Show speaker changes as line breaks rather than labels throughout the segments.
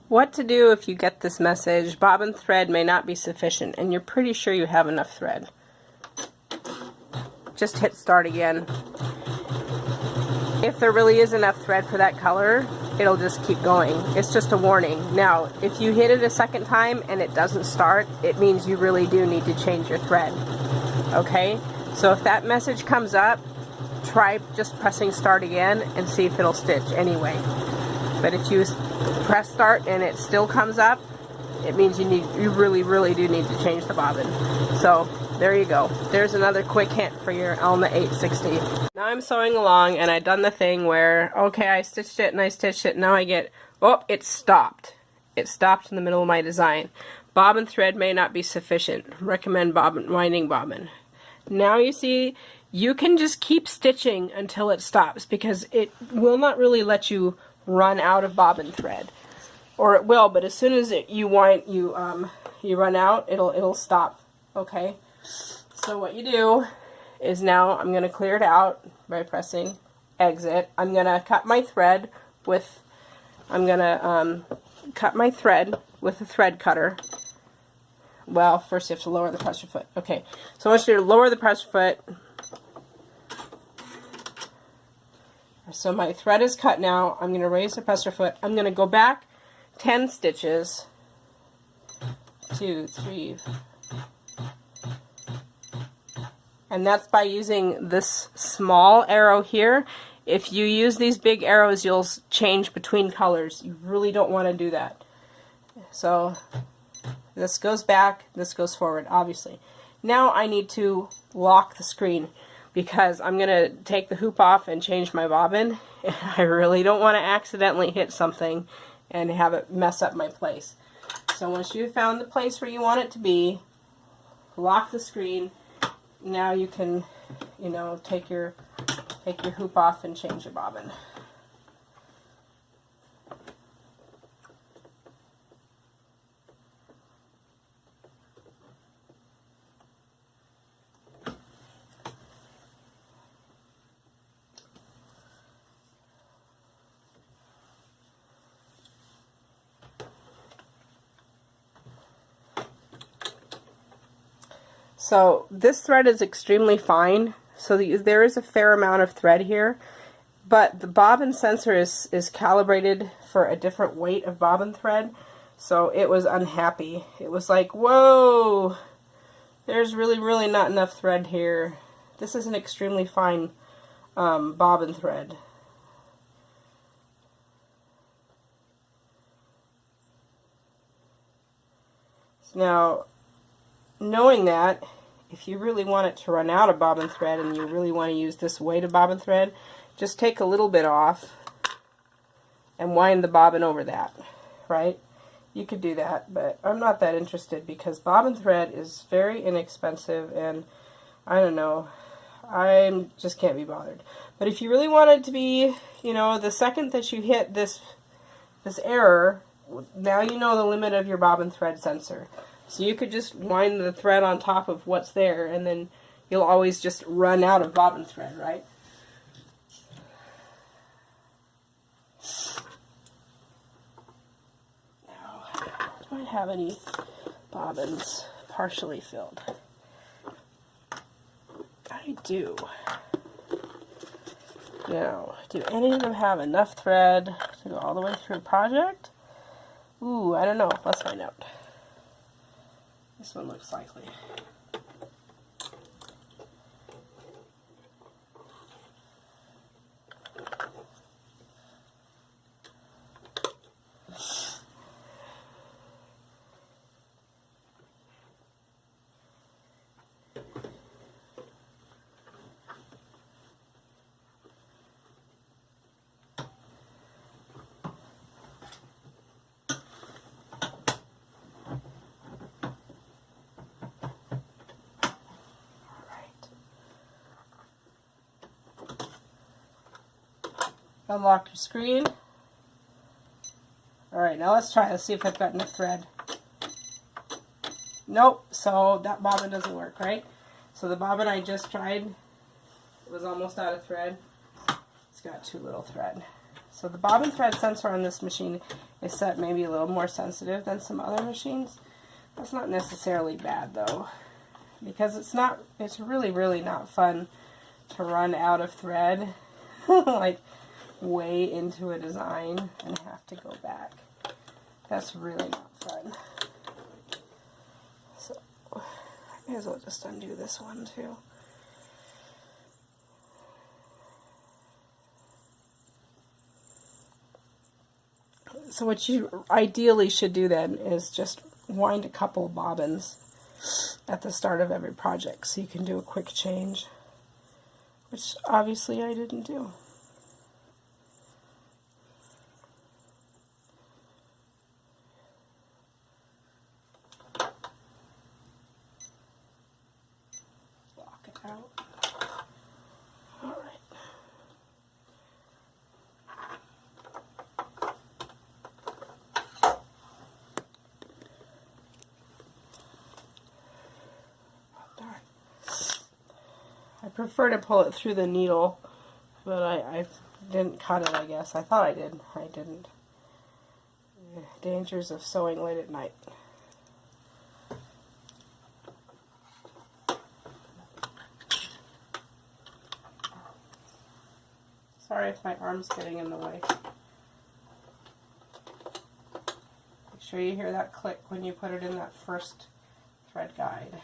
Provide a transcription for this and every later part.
What to do if you get this message, bobbin thread may not be sufficient, and you're pretty sure you have enough thread. Just hit start again. If there really is enough thread for that color, it'll just keep going. It's just a warning. Now, if you hit it a second time and it doesn't start, it means you really do need to change your thread. Okay? So if that message comes up, try just pressing start again and see if it'll stitch anyway. But if you press start and it still comes up, it means you really do need to change the bobbin. So there you go. There's another quick hint for your Elna 860. Now I'm sewing along and I've done the thing where, okay, I stitched it and I stitched it, now I get, oh, it stopped. It stopped in the middle of my design. Bobbin thread may not be sufficient. Recommend bobbin, winding bobbin. Now you see, you can just keep stitching until it stops, because it will not really let you run out of bobbin thread, or it will, but as soon as you run out, it'll stop. Okay, so what you do is, now I'm going to clear it out by pressing exit. I'm going to cut my thread with a thread cutter. Well, first you have to lower the pressure foot. Okay, so I want you to lower the pressure foot. So my thread is cut now. I'm going to raise the pressure foot. I'm going to go back 10 stitches. 2, 3. And that's by using this small arrow here. If you use these big arrows, you'll change between colors. You really don't want to do that. So this goes back, this goes forward, obviously. Now I need to lock the screen, because I'm going to take the hoop off and change my bobbin. I really don't want to accidentally hit something and have it mess up my place. So once you've found the place where you want it to be, lock the screen. Now you can, take your hoop off and change your bobbin. So this thread is extremely fine, so there is a fair amount of thread here, but the bobbin sensor is calibrated for a different weight of bobbin thread, so it was unhappy. It was like, whoa, there's really not enough thread here. This is an extremely fine bobbin thread. So now, knowing that, if you really want it to run out of bobbin thread and you really want to use this weight of bobbin thread, just take a little bit off and wind the bobbin over that, right? You could do that, but I'm not that interested, because bobbin thread is very inexpensive, and I don't know, I just can't be bothered. But if you really want it to be, the second that you hit this error, now you know the limit of your bobbin thread sensor. So you could just wind the thread on top of what's there, and then you'll always just run out of bobbin thread, right? Now, do I have any bobbins partially filled? I do. Now, do any of them have enough thread to go all the way through a project? Ooh, I don't know. Let's find out. This one looks likely. Unlock your screen. Alright, now let's try. Let's see if I've got enough thread. Nope, so that bobbin doesn't work, right? So the bobbin I just tried, it was almost out of thread. It's got too little thread. So the bobbin thread sensor on this machine is set maybe a little more sensitive than some other machines. That's not necessarily bad though, because it's really not fun to run out of thread like way into a design and have to go back. That's really not fun. So I may as well just undo this one too. So what you ideally should do then is just wind a couple bobbins at the start of every project so you can do a quick change, which obviously I didn't do. Lock it out. All right. I prefer to pull it through the needle, but I didn't cut it, I guess. I thought I did. I didn't. Dangers of sewing late at night. Sorry if my arm's getting in the way. Make sure you hear that click when you put it in that first thread guide.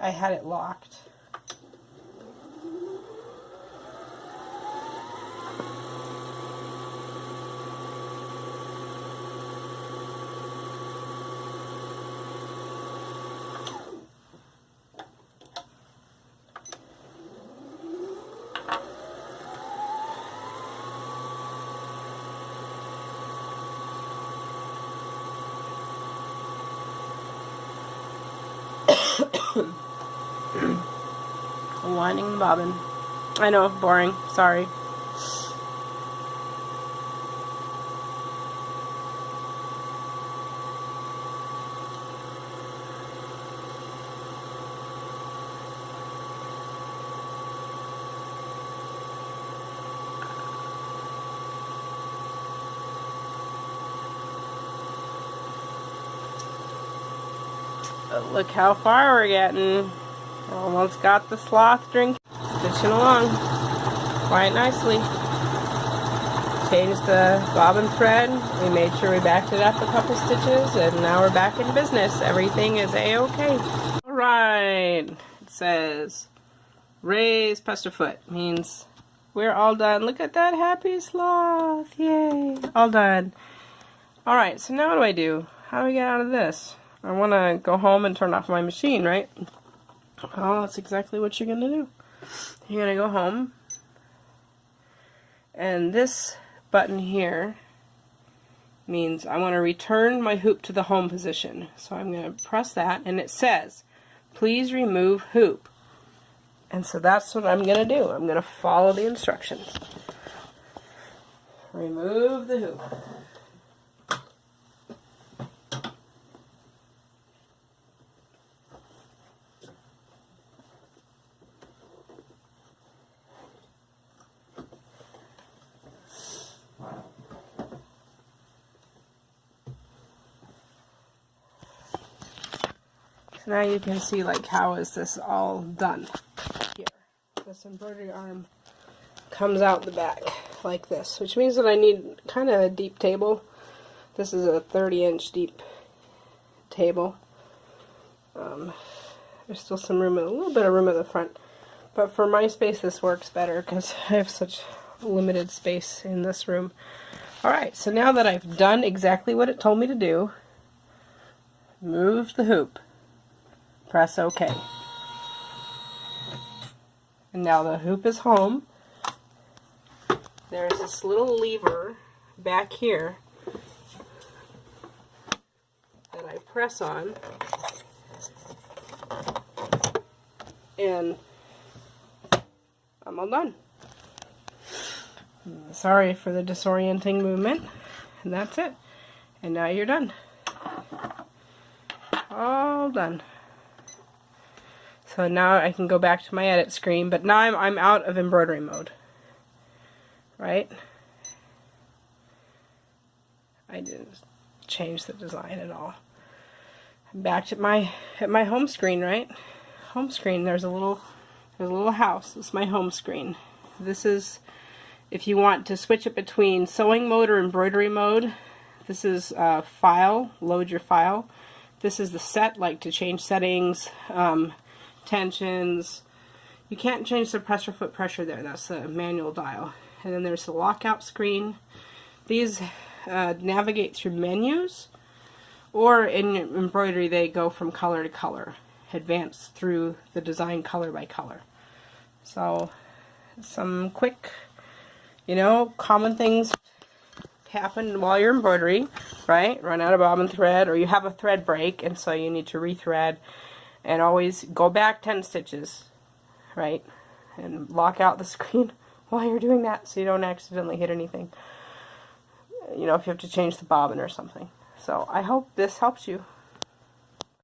I had it locked. Winding the bobbin. I know, boring. Sorry. But look how far we're getting. Almost got the sloth drink. Stitching along quite nicely. Changed the bobbin thread. We made sure we backed it up a couple stitches, and now we're back in business. Everything is a-okay. Alright, it says raise Pusterfoot. Means we're all done. Look at that happy sloth. Yay. All done. Alright, so now what do? How do we get out of this? I want to go home and turn off my machine, right? Well, that's exactly what you're going to do. You're going to go home, and this button here means I want to return my hoop to the home position. So I'm going to press that, and it says, please remove hoop. And so that's what I'm going to do. I'm going to follow the instructions. Remove the hoop. So now you can see, like, how is this all done here. This embroidery arm comes out the back like this, which means that I need kind of a deep table. This is a 30-inch deep table. There's still some room, a little bit of room at the front, but for my space this works better because I have such limited space in this room. Alright, so now that I've done exactly what it told me to do, move the hoop. Press OK. And now the hoop is home. There's this little lever back here that I press on, and I'm all done. Sorry for the disorienting movement, and that's it. And now you're done. All done. So now I can go back to my edit screen, but now I'm out of embroidery mode. Right? I didn't change the design at all. I'm back at my home screen, right? Home screen. There's a little house. This is my home screen. This is if you want to switch it between sewing mode or embroidery mode. This is file. Load your file. This is the set, like to change settings, tensions. You can't change the pressure foot pressure there. That's the manual dial. And then there's the lockout screen. These navigate through menus, or in embroidery they go from color to color, advance through the design color by color. So some quick, common things happen while you're embroidery, right? Run out of bobbin thread, or you have a thread break and so you need to rethread, and always go back 10 stitches, right? And lock out the screen while you're doing that so you don't accidentally hit anything. If you have to change the bobbin or something. So I hope this helps you.